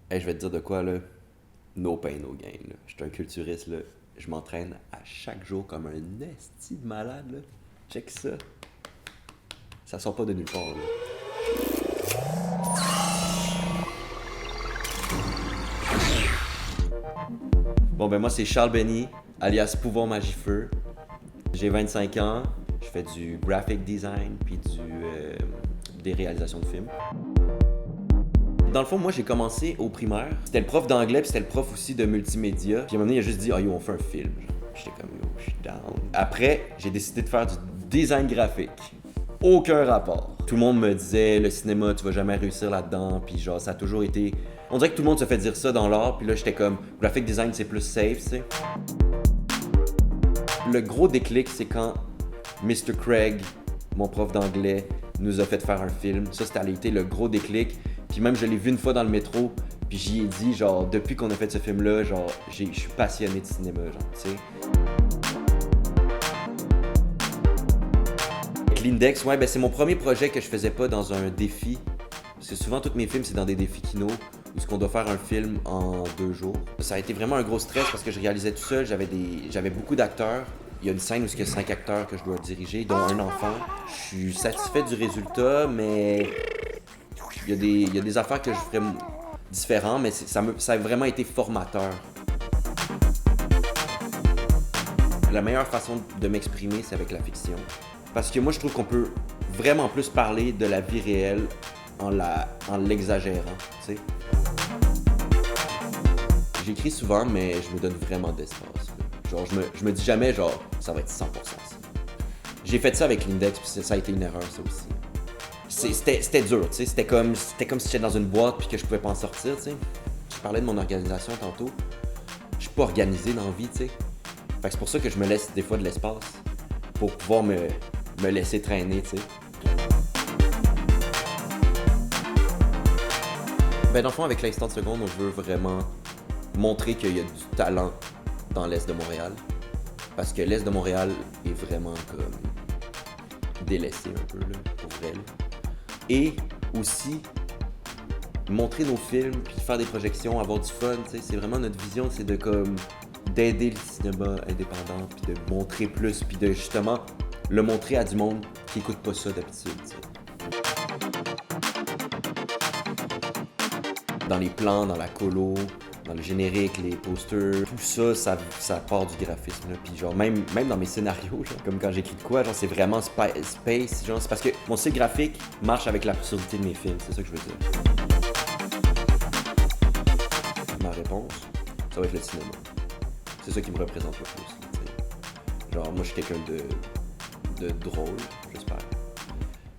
Hey, je vais te dire de quoi, là. No pain, no gain, là. Je suis un culturiste, là. Je m'entraîne à chaque jour comme un esti de malade, là. Check ça. Ça sort pas de nulle part, là. Bon, ben moi, c'est Charles Benny, alias Pouvoir Magifeu. J'ai 25 ans. Je fais du graphic design puis des réalisations de films. Dans le fond, moi, j'ai commencé au primaire. C'était le prof d'anglais, puis c'était le prof aussi de multimédia. Puis à un moment donné, il a juste dit « Ah, yo, on fait un film. » J'étais comme « Yo, je suis down. » Après, j'ai décidé de faire du design graphique. Aucun rapport. Tout le monde me disait « Le cinéma, tu vas jamais réussir là-dedans. » Puis genre, ça a toujours été... On dirait que tout le monde se fait dire ça dans l'art. Puis là, j'étais comme « Graphic design, c'est plus safe, tu sais. » Le gros déclic, c'est quand Mr. Craig, mon prof d'anglais, nous a fait faire un film. Ça, c'était été le gros déclic. Puis même, je l'ai vu une fois dans le métro, puis j'y ai dit, genre, depuis qu'on a fait ce film-là, genre, je suis passionné de cinéma, genre, tu sais. Avec l'Index, ouais, ben c'est mon premier projet que je faisais pas dans un défi. Parce que souvent, tous mes films, c'est dans des défis kino, où ce qu'on doit faire un film en 2 jours. Ça a été vraiment un gros stress parce que je réalisais tout seul, j'avais beaucoup d'acteurs. Il y a une scène où il y a 5 acteurs que je dois diriger, dont un enfant. Je suis satisfait du résultat, mais il y a des affaires que je ferais différentes, mais ça a vraiment été formateur. La meilleure façon de m'exprimer, c'est avec la fiction. Parce que moi, je trouve qu'on peut vraiment plus parler de la vie réelle en l'exagérant, tu sais. J'écris souvent, mais je me donne vraiment d'espace. Genre, je me dis jamais, genre, ça va être 100% ça. J'ai fait ça avec l'Index, puis ça a été une erreur, ça aussi. C'était dur, tu sais. C'était comme si j'étais dans une boîte puis que je pouvais pas en sortir, tu sais. Je parlais de mon organisation tantôt. Je suis pas organisé dans la vie, tu sais. Fait que c'est pour ça que je me laisse des fois de l'espace pour pouvoir me laisser traîner, tu sais. Ben, dans le fond, avec l'Instant de seconde, on veut vraiment montrer qu'il y a du talent dans l'Est de Montréal. Parce que l'Est de Montréal est vraiment comme délaissé un peu, là, pour vrai. Là. Et aussi montrer nos films, puis faire des projections, avoir du fun, tu sais, c'est vraiment notre vision, c'est de comme d'aider le cinéma indépendant, puis de montrer plus, puis de justement le montrer à du monde qui écoute pas ça d'habitude, tu sais. Dans les plans, dans la colo, dans le générique, les posters, tout ça, ça part du graphisme. Là. Puis genre, même dans mes scénarios, genre, comme quand j'écris de quoi, genre, c'est vraiment space, genre, c'est parce que mon style graphique marche avec l'absurdité de mes films, c'est ça que je veux dire. Ma réponse, ça va être le cinéma. C'est ça qui me représente le plus. T'sais. Genre, moi, je suis quelqu'un de drôle, j'espère.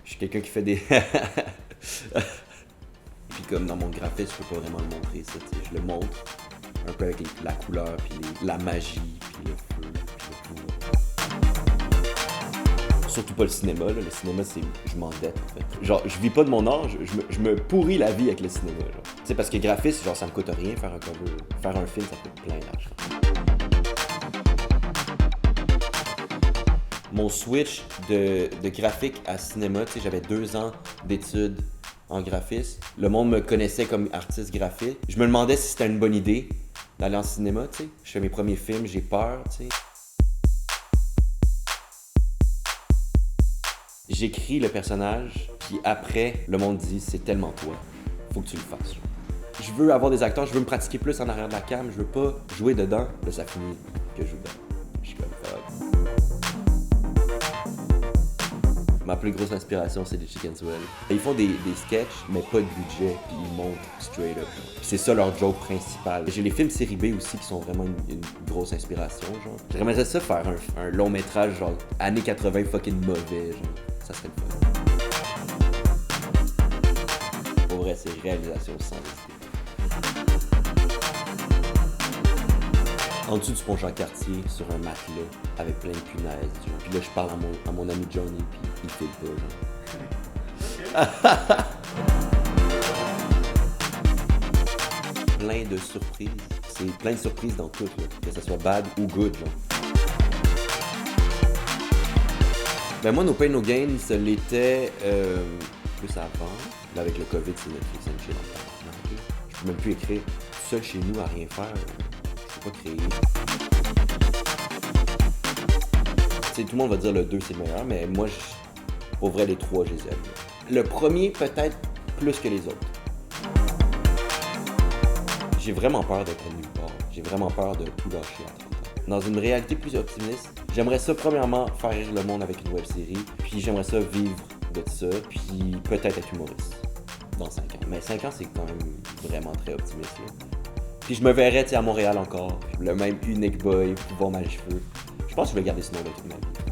Je suis quelqu'un qui fait des... Puis comme dans mon graphisme, je peux pas vraiment le montrer, ça, t'sais. Je le montre un peu avec la couleur, puis la magie, puis le feu, puis le tout. Surtout pas le cinéma, là. Le cinéma, c'est... Je m'endette, en fait. Genre, je vis pas de mon art, je me pourris la vie avec le cinéma, genre. Tu sais, parce que graphiste, genre, ça me coûte rien faire un cover. Faire un film, ça coûte plein d'argent. Mon switch de graphique à cinéma, tu sais, j'avais 2 ans d'études en graphisme. Le monde me connaissait comme artiste graphique. Je me demandais si c'était une bonne idée d'aller en cinéma, tu sais. Je fais mes premiers films, j'ai peur, tu sais. J'écris le personnage, puis après, le monde dit c'est tellement toi, faut que tu le fasses. Je veux avoir des acteurs, je veux me pratiquer plus en arrière de la cam, je veux pas jouer dedans, là ça finit que je joue dedans. Je suis comme fuck. Ma plus grosse inspiration, c'est les Chicken Swell. Ils font des sketchs, mais pas de budget, puis ils montent straight up. Puis c'est ça leur joke principal. J'ai les films série B aussi qui sont vraiment une grosse inspiration, genre. J'aimerais ça faire un long métrage, genre, années 80 fucking mauvais, genre. Ça serait le fun. Pour vrai, c'est réalisation sans hésiter. En dessous du pont Jean-Cartier, sur un matelas, avec plein de punaises. Genre. Puis là, je parle à mon ami Johnny, puis il fait pas, genre. Plein de surprises. C'est plein de surprises dans tout, là. Que ce soit bad ou good, genre. Ben moi, No Pain No Gain, ça l'était plus avant. Là, avec le COVID, c'est Netflix and chill. Je Je peux même plus écrire tout seul chez nous à rien faire. Je peux pas créer. T'sais, tout le monde va dire le 2 c'est le meilleur, mais moi, pour vrai, les 3, je les aime. Le premier, peut-être plus que les autres. J'ai vraiment peur d'être à nulle part. J'ai vraiment peur de tout lâcher à 30 ans. Dans une réalité plus optimiste, j'aimerais ça premièrement faire rire le monde avec une web-série, puis j'aimerais ça vivre de ça, puis peut-être être humoriste dans 5 ans. Mais 5 ans, c'est quand même vraiment très optimiste. Là. Puis je me verrais à Montréal encore, le même unique boy, pouvoir magifeux. Je pense que je vais garder ce nom-là toute ma vie.